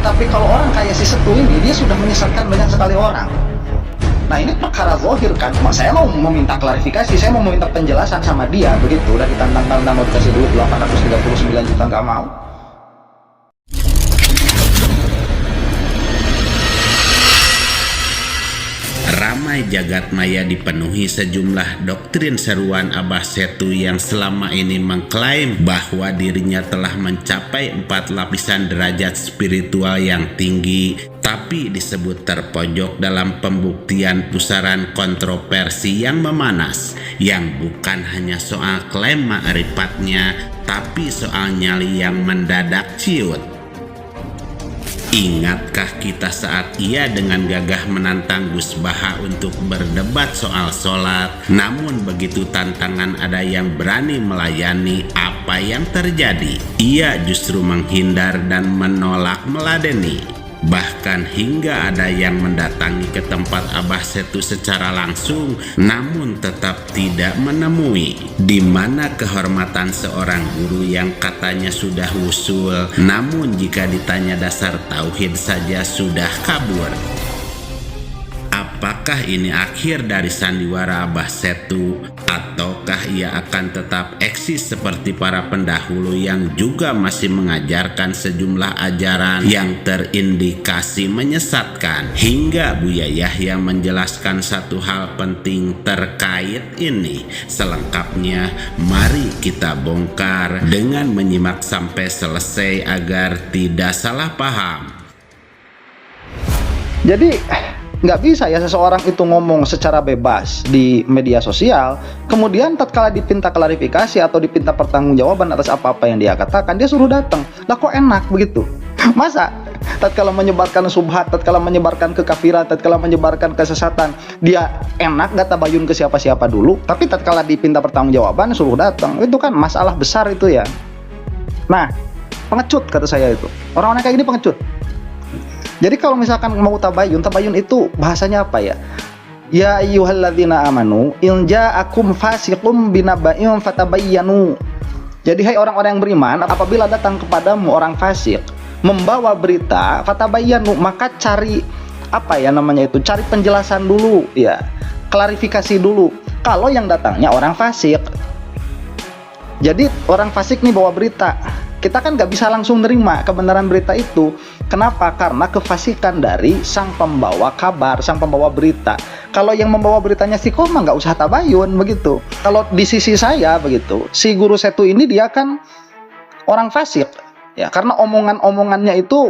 Tapi kalau orang kayak si Setu ini, dia sudah menyesatkan banyak sekali orang. Nah ini perkara zahir kan, saya mau meminta klarifikasi, saya mau meminta penjelasan sama dia, begitu. Udah ditantang-tantang mau dikasih duit 839 juta, nggak mau. Ramai jagat maya dipenuhi sejumlah doktrin seruan Abah Setu yang selama ini mengklaim bahwa dirinya telah mencapai 4 lapisan derajat spiritual yang tinggi, tapi disebut terpojok dalam pembuktian pusaran kontroversi yang memanas, yang bukan hanya soal klaim ma'rifatnya, tapi soal nyali yang mendadak ciut. Ingatkah kita saat ia dengan gagah menantang Gus Baha untuk berdebat soal sholat, namun begitu tantangan ada yang berani melayani, apa yang terjadi? Ia justru menghindar dan menolak meladeni. Bahkan hingga ada yang mendatangi ke tempat Abah Setu secara langsung, namun tetap tidak menemui. Di mana kehormatan seorang guru yang katanya sudah wusul, namun jika ditanya dasar tauhid saja sudah kabur. Apakah ini akhir dari sandiwara Abah Setu, ataukah ia akan tetap eksis seperti para pendahulu yang juga masih mengajarkan sejumlah ajaran yang terindikasi menyesatkan? Hingga Buya Yahya menjelaskan satu hal penting terkait ini. Selengkapnya mari kita bongkar dengan menyimak sampai selesai agar tidak salah paham. Jadi nggak bisa ya seseorang itu ngomong secara bebas di media sosial, kemudian tatkala dipinta klarifikasi atau dipinta pertanggungjawaban atas apa-apa yang dia katakan, dia suruh datang. Lah kok enak begitu? Masa tatkala menyebarkan subhat, tatkala menyebarkan kekafiran, tatkala menyebarkan kesesatan, dia enak nggak tabayun ke siapa-siapa dulu, tapi tatkala dipinta pertanggungjawaban suruh datang? Itu kan masalah besar itu ya. Nah, pengecut kata saya itu. Orang-orang kayak gini pengecut. Jadi kalau misalkan mau tabayun itu bahasanya apa ya? Ya ayyuhalladzina amanu in ja'akum fasiqum binaba'in fatabayyanu. Jadi hai orang-orang yang beriman, apabila datang kepadamu orang fasik membawa berita, fatabayyanu, maka cari apa ya namanya itu? Cari penjelasan dulu ya. Klarifikasi dulu. Kalau yang datangnya orang fasik. Jadi orang fasik nih bawa berita, kita kan nggak bisa langsung nerima kebenaran berita itu. Kenapa? Karena kefasikan dari sang pembawa kabar, sang pembawa berita. Kalau yang membawa beritanya si koma nggak usah tabayun begitu. Kalau di sisi saya begitu, si Guru Setu ini dia kan orang fasik ya, karena omongan-omongannya itu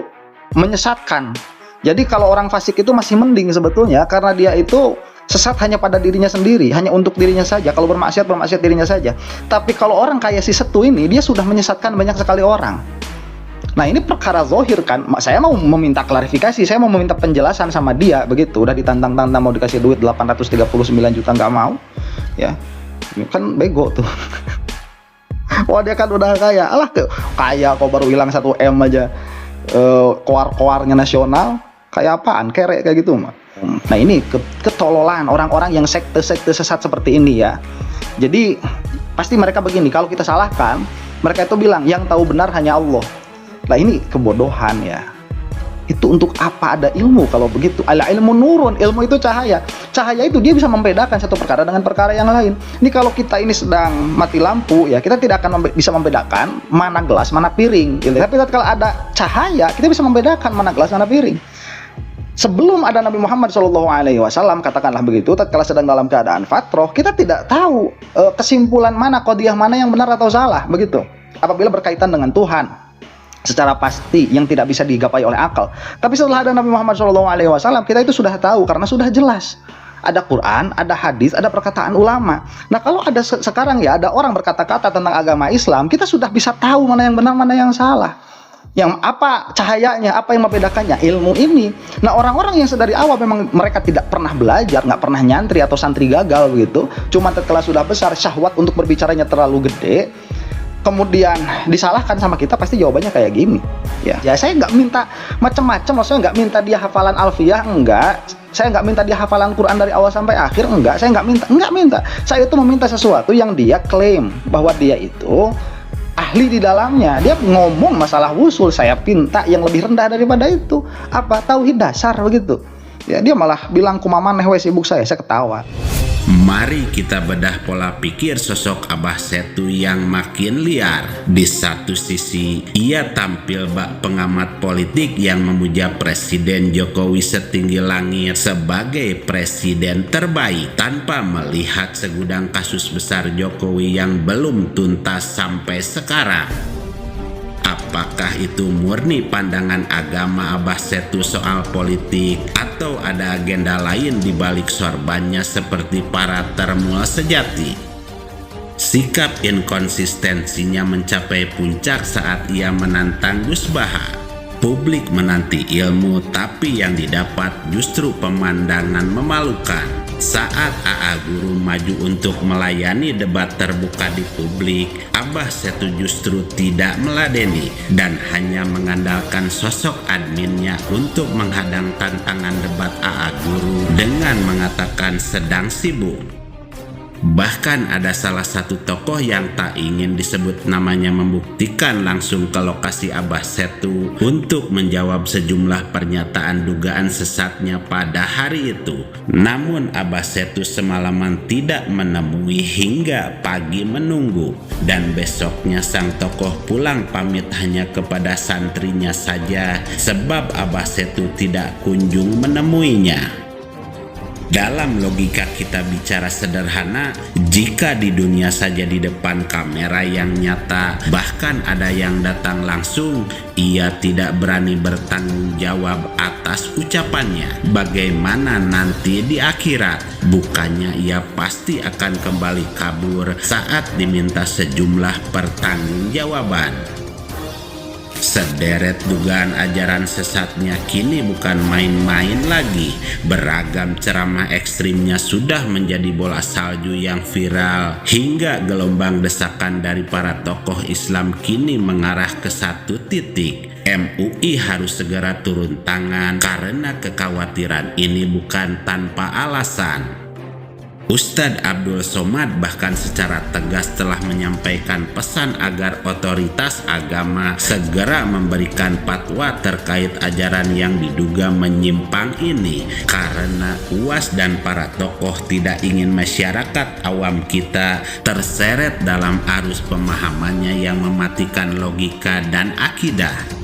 menyesatkan. Jadi kalau orang fasik itu masih mending sebetulnya, karena dia itu sesat hanya pada dirinya sendiri, hanya untuk dirinya saja. Kalau bermaksiat dirinya saja. Tapi kalau orang kayak si Setu ini, dia sudah menyesatkan banyak sekali orang. Nah ini perkara zahir kan, saya mau meminta klarifikasi, saya mau meminta penjelasan sama dia, begitu. Udah ditantang-tantang mau dikasih duit 839 juta, nggak mau ya. Ini kan bego tuh. Wah dia kan udah kaya, alah kaya kok baru hilang 1 M aja, koar-koarnya nasional, kayak apaan, kerek kayak gitu mah. Nah ini ketololan orang-orang yang sekte-sekte sesat seperti ini ya. Jadi pasti mereka begini, kalau kita salahkan, mereka itu bilang yang tahu benar hanya Allah. Nah ini kebodohan ya. Itu untuk apa ada ilmu kalau begitu? Ala ilmu nurun, ilmu itu cahaya. Cahaya itu dia bisa membedakan satu perkara dengan perkara yang lain. Ini kalau kita ini sedang mati lampu ya, kita tidak akan bisa membedakan mana gelas, mana piring gitu. Tapi kalau ada cahaya, kita bisa membedakan mana gelas, mana piring. Sebelum ada Nabi Muhammad SAW, katakanlah begitu, tatkala sedang dalam keadaan fatroh, kita tidak tahu kesimpulan mana, qadiyah mana yang benar atau salah, begitu. Apabila berkaitan dengan Tuhan secara pasti yang tidak bisa digapai oleh akal. Tapi setelah ada Nabi Muhammad SAW, kita itu sudah tahu karena sudah jelas. Ada Quran, ada hadis, ada perkataan ulama. Nah kalau ada sekarang ya, ada orang berkata-kata tentang agama Islam, kita sudah bisa tahu mana yang benar, mana yang salah. Yang apa cahayanya, apa yang membedakannya? Ilmu ini. Nah orang-orang yang sedari awal memang mereka tidak pernah belajar, nggak pernah nyantri atau santri gagal begitu, cuma tatkala sudah besar syahwat untuk berbicaranya terlalu gede, kemudian disalahkan sama kita, pasti jawabannya kayak gini ya. Ya saya nggak minta macam-macam, maksudnya nggak minta dia hafalan alfiyah, enggak. Saya nggak minta dia hafalan Quran dari awal sampai akhir, enggak. Saya nggak minta. Saya itu meminta sesuatu yang dia klaim bahwa dia itu ahli di dalamnya. Dia ngomong masalah wusul, saya pinta yang lebih rendah daripada itu. Apa? Tauhid dasar begitu. Ya, dia malah bilang kumamaneh we sibuk saya ketawa. Mari kita bedah pola pikir sosok Abah Setu yang makin liar. Di satu sisi, ia tampil bak pengamat politik yang memuja Presiden Jokowi setinggi langit sebagai presiden terbaik tanpa melihat segudang kasus besar Jokowi yang belum tuntas sampai sekarang. Apakah itu murni pandangan agama Abah Setu soal politik atau ada agenda lain di balik sorbannya seperti para termual sejati? Sikap inkonsistensinya mencapai puncak saat ia menantang Gus Baha. Publik menanti ilmu tapi yang didapat justru pemandangan memalukan. Saat AA Guru maju untuk melayani debat terbuka di publik, Abah Setu justru tidak meladeni dan hanya mengandalkan sosok adminnya untuk menghadang tantangan debat AA Guru dengan mengatakan sedang sibuk. Bahkan ada salah satu tokoh yang tak ingin disebut namanya membuktikan langsung ke lokasi Abah Setu untuk menjawab sejumlah pernyataan dugaan sesatnya pada hari itu. Namun Abah Setu semalaman tidak menemui hingga pagi menunggu, dan besoknya sang tokoh pulang pamit hanya kepada santrinya saja sebab Abah Setu tidak kunjung menemuinya. Dalam logika kita bicara sederhana, jika di dunia saja di depan kamera yang nyata, bahkan ada yang datang langsung, ia tidak berani bertanggung jawab atas ucapannya. Bagaimana nanti di akhirat? Bukannya ia pasti akan kembali kabur saat diminta sejumlah pertanggungjawaban. Sederet dugaan ajaran sesatnya kini bukan main-main lagi. Beragam ceramah ekstrimnya sudah menjadi bola salju yang viral, hingga gelombang desakan dari para tokoh Islam kini mengarah ke satu titik. MUI harus segera turun tangan karena kekhawatiran ini bukan tanpa alasan. Ustadz Abdul Somad bahkan secara tegas telah menyampaikan pesan agar otoritas agama segera memberikan fatwa terkait ajaran yang diduga menyimpang ini, karena UAS dan para tokoh tidak ingin masyarakat awam kita terseret dalam arus pemahamannya yang mematikan logika dan akidah.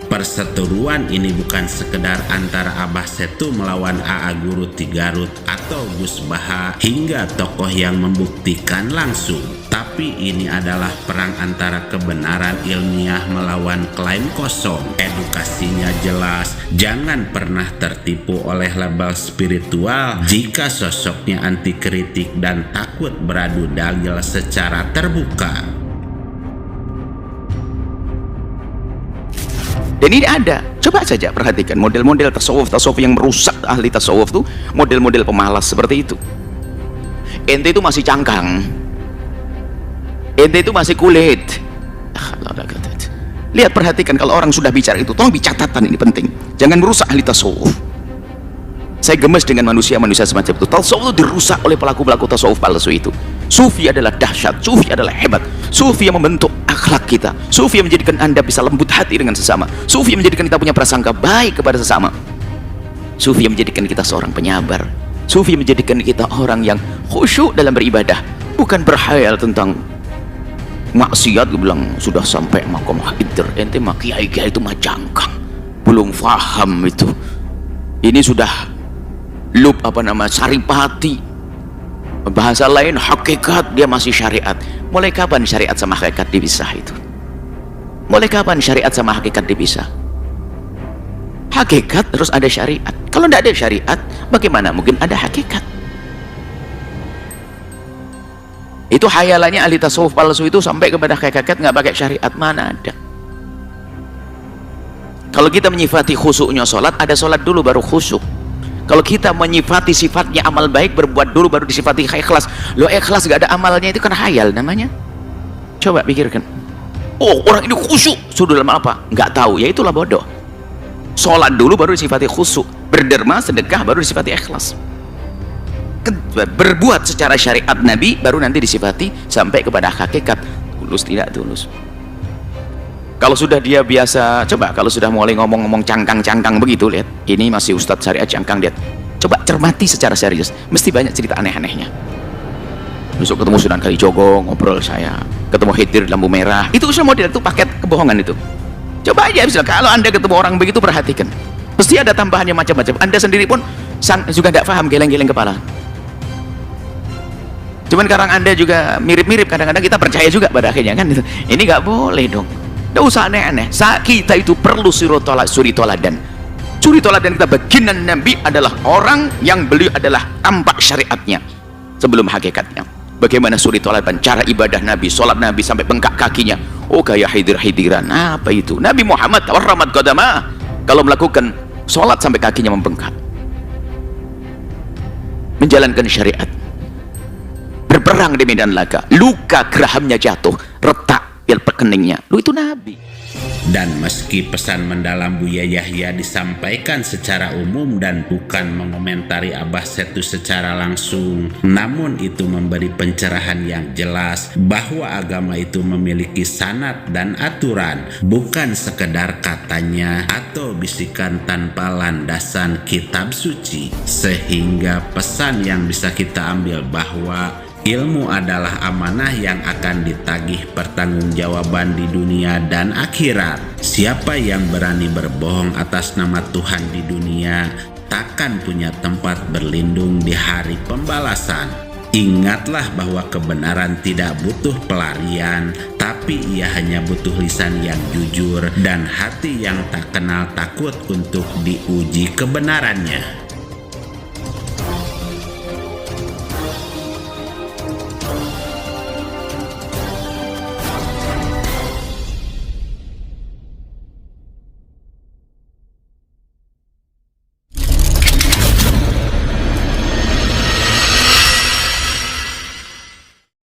Perseteruan ini bukan sekedar antara Abah Setu melawan AA Guru Tigarut atau Gus Baha hingga tokoh yang membuktikan langsung, tapi ini adalah perang antara kebenaran ilmiah melawan klaim kosong. Edukasinya jelas, jangan pernah tertipu oleh label spiritual jika sosoknya anti kritik dan takut beradu dalil secara terbuka. Dan ini ada, coba saja perhatikan model-model tasawuf yang merusak ahli tasawuf tuh, model-model pemalas seperti itu. Ente itu masih cangkang, ente itu masih kulit. Lihat, perhatikan kalau orang sudah bicara itu, tolong dicatatan, ini penting. Jangan merusak ahli tasawuf. Saya gemes dengan manusia-manusia semacam itu. Tasawuf itu dirusak oleh pelaku-pelaku tasawuf palsu itu. Sufi adalah dahsyat, sufi adalah hebat, sufi yang membentuk akhlak kita, sufi yang menjadikan Anda bisa lembut hati dengan sesama, sufi yang menjadikan kita punya prasangka baik kepada sesama, sufi yang menjadikan kita seorang penyabar, sufi yang menjadikan kita orang yang khusyuk dalam beribadah, bukan berhayal tentang maksiat. Gue bilang sudah sampai makom haidir, ente mah kiai-kiai itu mah jangkang, belum faham itu. Ini sudah lup saripati. Bahasa lain hakikat, dia masih syariat. Mulai kapan syariat sama hakikat dipisah itu? Mulai kapan syariat sama hakikat dipisah? Hakikat terus ada syariat. Kalau tidak ada syariat, bagaimana mungkin ada hakikat? Itu hayalannya ahli tasawuf palsu itu sampai kepada hakikat nggak pakai syariat, mana ada? Kalau kita menyifati khusyuknya sholat, ada sholat dulu baru khusyuk. Kalau kita menyifati sifatnya amal baik, berbuat dulu baru disifati ikhlas. Lo ikhlas gak ada amalnya, itu kan hayal namanya. Coba pikirkan. Oh, orang ini khusyuk, sudah lama apa? Nggak tahu, ya itulah bodoh. Sholat dulu baru disifati khusyuk, berderma, sedekah baru disifati ikhlas. Berbuat secara syariat Nabi baru nanti disifati sampai kepada hakikat. tulus, tidak tulus. Kalau sudah dia biasa, coba kalau sudah mulai ngomong-ngomong cangkang-cangkang begitu, lihat, ini masih Ustadz Syariat cangkang, lihat, coba cermati secara serius, mesti banyak cerita aneh-anehnya. Besok ketemu Sunan Kalijogo, ngobrol saya, ketemu Khidir di lampu merah, itu usia model, itu paket kebohongan itu. Coba aja, misalnya kalau Anda ketemu orang begitu, perhatikan, pasti ada tambahannya macam-macam. Anda sendiri pun juga nggak paham, geleng-geleng kepala. Cuman sekarang Anda juga mirip-mirip, kadang-kadang kita percaya juga pada akhirnya kan. Ini nggak boleh dong. Nggak usah aneh-aneh. Kita itu perlu suri toladan. Suri toladan kita baginda Nabi adalah orang yang beliau adalah tampak syariatnya sebelum hakikatnya. Bagaimana suri toladan, cara ibadah Nabi, sholat Nabi sampai bengkak kakinya. Oh kayak hidiran. Apa itu? Nabi Muhammad warahmat qadamah kalau melakukan sholat sampai kakinya membengkak, menjalankan syariat, berperang di medan laga, luka gerahamnya jatuh, retak perkeningnya, itu Nabi. Dan meski pesan mendalam Buya Yahya disampaikan secara umum dan bukan mengomentari Abah Setu secara langsung, namun itu memberi pencerahan yang jelas bahwa agama itu memiliki sanad dan aturan, bukan sekedar katanya atau bisikan tanpa landasan kitab suci. Sehingga pesan yang bisa kita ambil bahwa ilmu adalah amanah yang akan ditagih pertanggungjawaban di dunia dan akhirat. Siapa yang berani berbohong atas nama Tuhan di dunia takkan punya tempat berlindung di hari pembalasan. Ingatlah bahwa kebenaran tidak butuh pelarian, tapi ia hanya butuh lisan yang jujur dan hati yang tak kenal takut untuk diuji kebenarannya.